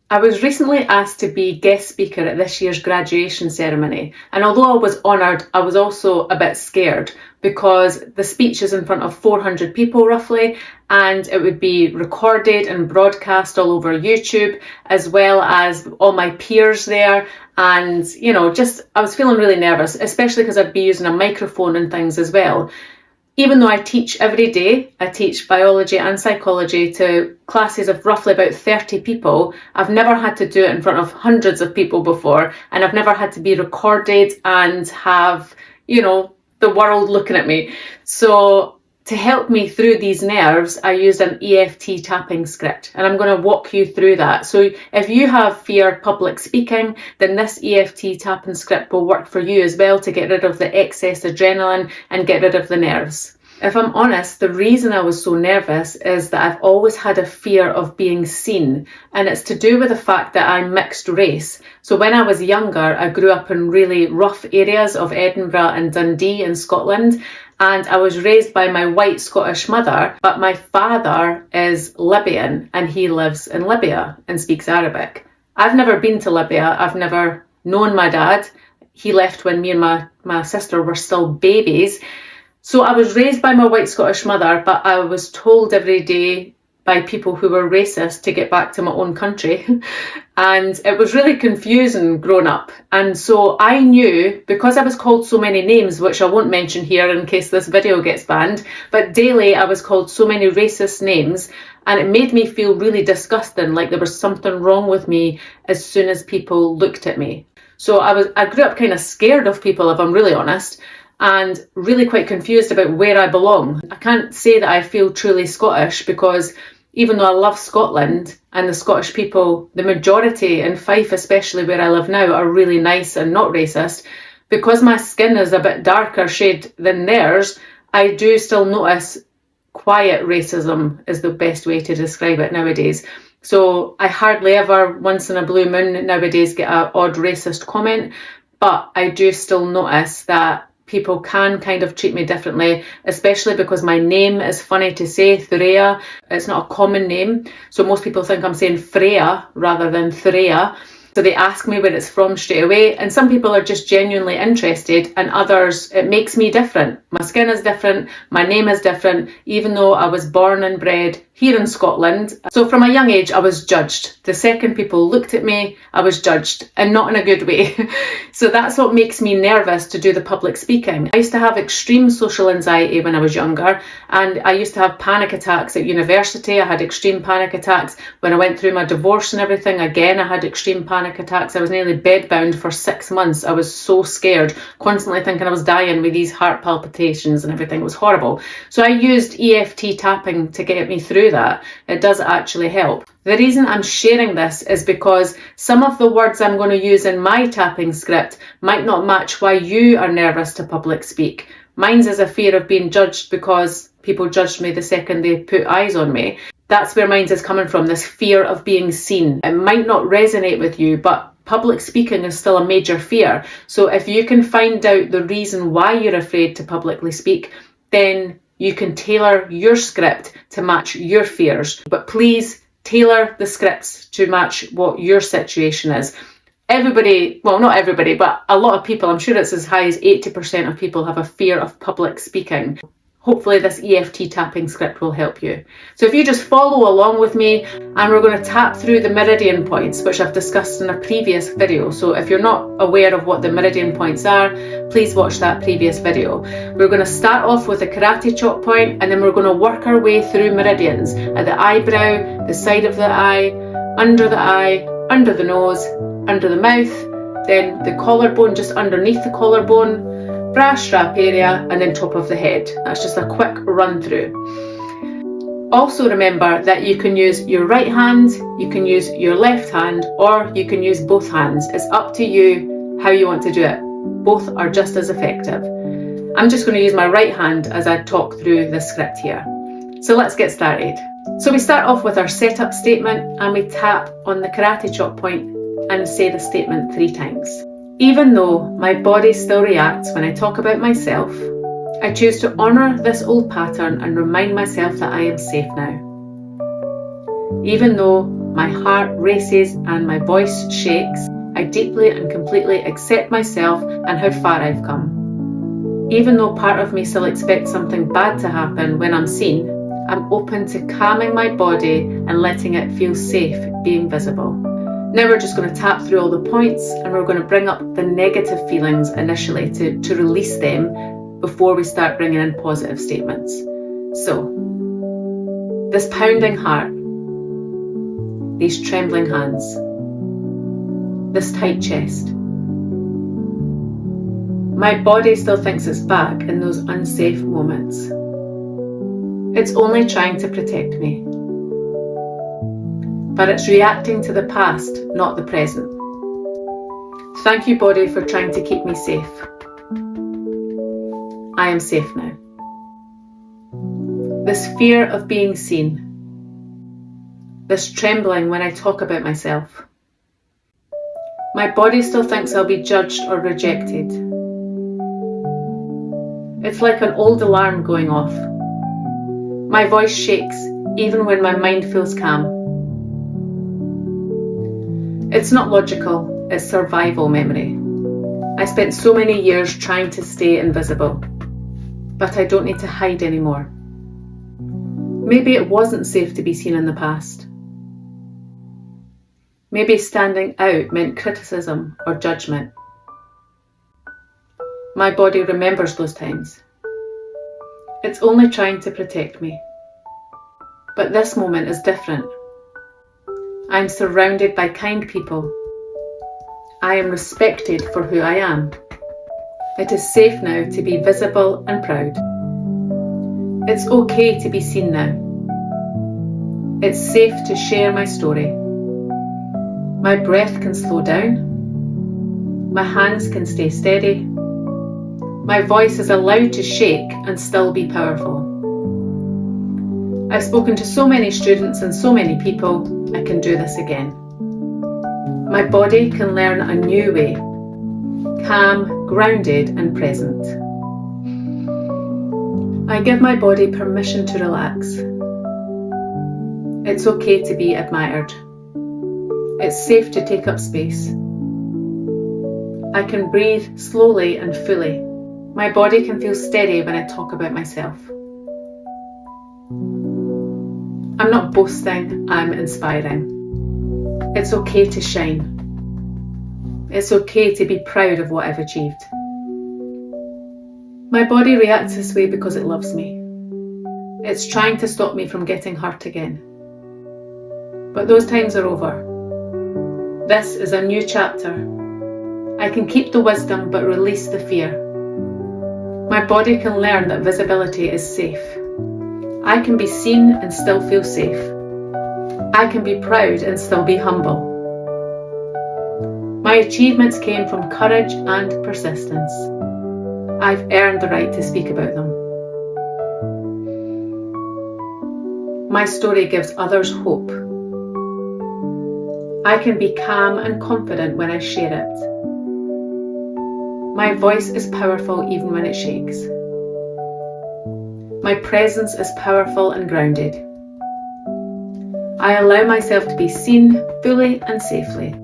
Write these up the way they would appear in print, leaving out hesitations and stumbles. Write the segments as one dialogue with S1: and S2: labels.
S1: I was recently asked to be guest speaker at this year's graduation ceremony, and although I was honoured, I was also a bit scared because the speech is in front of 400 people roughly, and it would be recorded and broadcast all over YouTube, as well as all my peers there. And I was feeling really nervous, especially because I'd be using a microphone and things as well. Even though I teach every day, I teach biology and psychology to classes of roughly about 30 people, I've never had to do it in front of hundreds of people before, and I've never had to be recorded and have, the world looking at me. So to help me through these nerves, I used an EFT tapping script, and I'm going to walk you through that. So if you have fear of public speaking, then this EFT tapping script will work for you as well to get rid of the excess adrenaline and get rid of the nerves. If I'm honest, the reason I was so nervous is that I've always had a fear of being seen, and it's to do with the fact that I'm mixed race. So when I was younger, I grew up in really rough areas of Edinburgh and Dundee in Scotland, and I was raised by my white Scottish mother, but my father is Libyan and he lives in Libya and speaks Arabic. I've never been to Libya. I've never known my dad. He left when me and my sister were still babies. So I was raised by my white Scottish mother, but I was told every day by people who were racist to get back to my own country. And it was really confusing growing up. And so I knew, because I was called so many names, which I won't mention here in case this video gets banned, but daily I was called so many racist names, and it made me feel really disgusting, like there was something wrong with me as soon as people looked at me. So I grew up kind of scared of people, if I'm really honest, and really quite confused about where I belong. I can't say that I feel truly Scottish, because even though I love Scotland and the Scottish people, the majority in Fife, especially where I live now, are really nice and not racist. Because my skin is a bit darker shade than theirs, I do still notice quiet racism is the best way to describe it nowadays. So I hardly ever, once in a blue moon nowadays, get an odd racist comment, but I do still notice that people can kind of treat me differently, especially because my name is funny to say, Thureya. It's not a common name, so most people think I'm saying Freya rather than Thureya. So they ask me where it's from straight away, and some people are just genuinely interested, and others, it makes me different. My skin is different, my name is different, even though I was born and bred here in Scotland. So from a young age, I was judged. The second people looked at me, I was judged, and not in a good way. So that's what makes me nervous to do the public speaking. I used to have extreme social anxiety when I was younger, and I used to have panic attacks at university. I had extreme panic attacks when I went through my divorce and everything. Again, I had extreme panic attacks. I was nearly bedbound for 6 months. I was so scared, constantly thinking I was dying with these heart palpitations and everything. It was horrible. So I used EFT tapping to get me through that. It does actually help. The reason I'm sharing this is because some of the words I'm going to use in my tapping script might not match why you are nervous to public speak. Mine's is a fear of being judged because people judged me the second they put eyes on me. That's where mine is coming from, this fear of being seen. It might not resonate with you, but public speaking is still a major fear. So if you can find out the reason why you're afraid to publicly speak, then you can tailor your script to match your fears. But please tailor the scripts to match what your situation is. Everybody, well, not everybody, but a lot of people, I'm sure it's as high as 80% of people have a fear of public speaking. Hopefully this EFT tapping script will help you. So if you just follow along with me, and we're going to tap through the meridian points, which I've discussed in a previous video. So if you're not aware of what the meridian points are, please watch that previous video. We're going to start off with a karate chop point, and then we're going to work our way through meridians at the eyebrow, the side of the eye, under the nose, under the mouth, then the collarbone, just underneath the collarbone, brass strap area, and then top of the head. That's just a quick run through. Also remember that you can use your right hand, you can use your left hand, or you can use both hands. It's up to you how you want to do it. Both are just as effective. I'm just going to use my right hand as I talk through the script here. So let's get started. So we start off with our setup statement, and we tap on the karate chop point and say the statement 3 times. Even though my body still reacts when I talk about myself, I choose to honour this old pattern and remind myself that I am safe now. Even though my heart races and my voice shakes, I deeply and completely accept myself and how far I've come. Even though part of me still expects something bad to happen when I'm seen, I'm open to calming my body and letting it feel safe being visible. Now we're just going to tap through all the points and we're going to bring up the negative feelings initially to release them before we start bringing in positive statements. So, this pounding heart, these trembling hands, this tight chest. My body still thinks it's back in those unsafe moments. It's only trying to protect me. But it's reacting to the past, not the present. Thank you, body, for trying to keep me safe. I am safe now. This fear of being seen. This trembling when I talk about myself. My body still thinks I'll be judged or rejected. It's like an old alarm going off. My voice shakes even when my mind feels calm. It's not logical, it's survival memory. I spent so many years trying to stay invisible, but I don't need to hide anymore. Maybe it wasn't safe to be seen in the past. Maybe standing out meant criticism or judgment. My body remembers those times. It's only trying to protect me. But this moment is different. I'm surrounded by kind people. I am respected for who I am. It is safe now to be visible and proud. It's okay to be seen now. It's safe to share my story. My breath can slow down. My hands can stay steady. My voice is allowed to shake and still be powerful. I've spoken to so many students and so many people, I can do this again. My body can learn a new way, calm, grounded and present. I give my body permission to relax. It's okay to be admired. It's safe to take up space. I can breathe slowly and fully. My body can feel steady when I talk about myself. I'm not boasting, I'm inspiring. It's okay to shine. It's okay to be proud of what I've achieved. My body reacts this way because it loves me. It's trying to stop me from getting hurt again. But those times are over. This is a new chapter. I can keep the wisdom but release the fear. My body can learn that visibility is safe. I can be seen and still feel safe. I can be proud and still be humble. My achievements came from courage and persistence. I've earned the right to speak about them. My story gives others hope. I can be calm and confident when I share it. My voice is powerful even when it shakes. My presence is powerful and grounded. I allow myself to be seen fully and safely.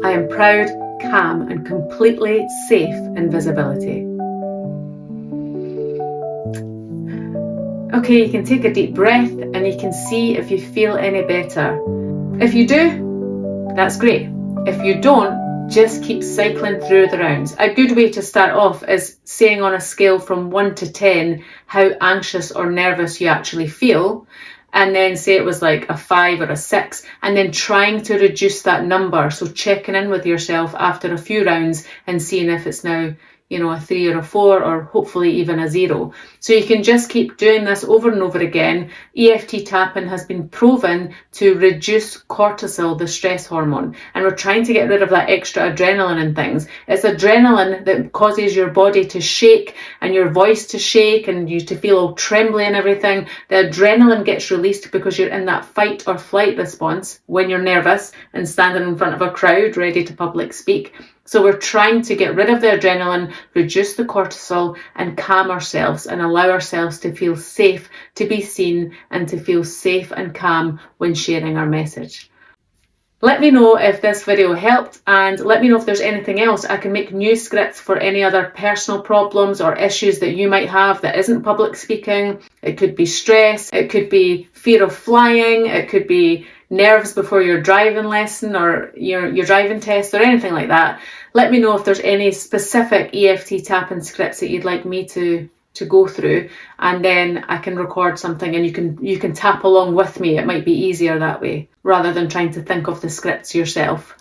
S1: I am proud, calm, and completely safe in visibility. Okay, you can take a deep breath and you can see if you feel any better. If you do, that's great. If you don't, just keep cycling through the rounds. A good way to start off is saying on a scale from 1 to 10 how anxious or nervous you actually feel, and then say it was like a 5 or a 6, and then trying to reduce that number. So checking in with yourself after a few rounds and seeing if it's now, a 3 or a 4 or hopefully even a 0. So you can just keep doing this over and over again. EFT tapping has been proven to reduce cortisol, the stress hormone, and we're trying to get rid of that extra adrenaline and things. It's adrenaline that causes your body to shake and your voice to shake and you to feel all trembly and everything. The adrenaline gets released because you're in that fight or flight response when you're nervous and standing in front of a crowd ready to public speak. So we're trying to get rid of the adrenaline, reduce the cortisol and calm ourselves and allow ourselves to feel safe, to be seen and to feel safe and calm when sharing our message. Let me know if this video helped, and let me know if there's anything else. I can make new scripts for any other personal problems or issues that you might have that isn't public speaking. It could be stress, it could be fear of flying, it could be nerves before your driving lesson or your driving test or anything like that. Let me know if there's any specific EFT tapping scripts that you'd like me to go through, and then I can record something and you can tap along with me. It might be easier that way rather than trying to think of the scripts yourself.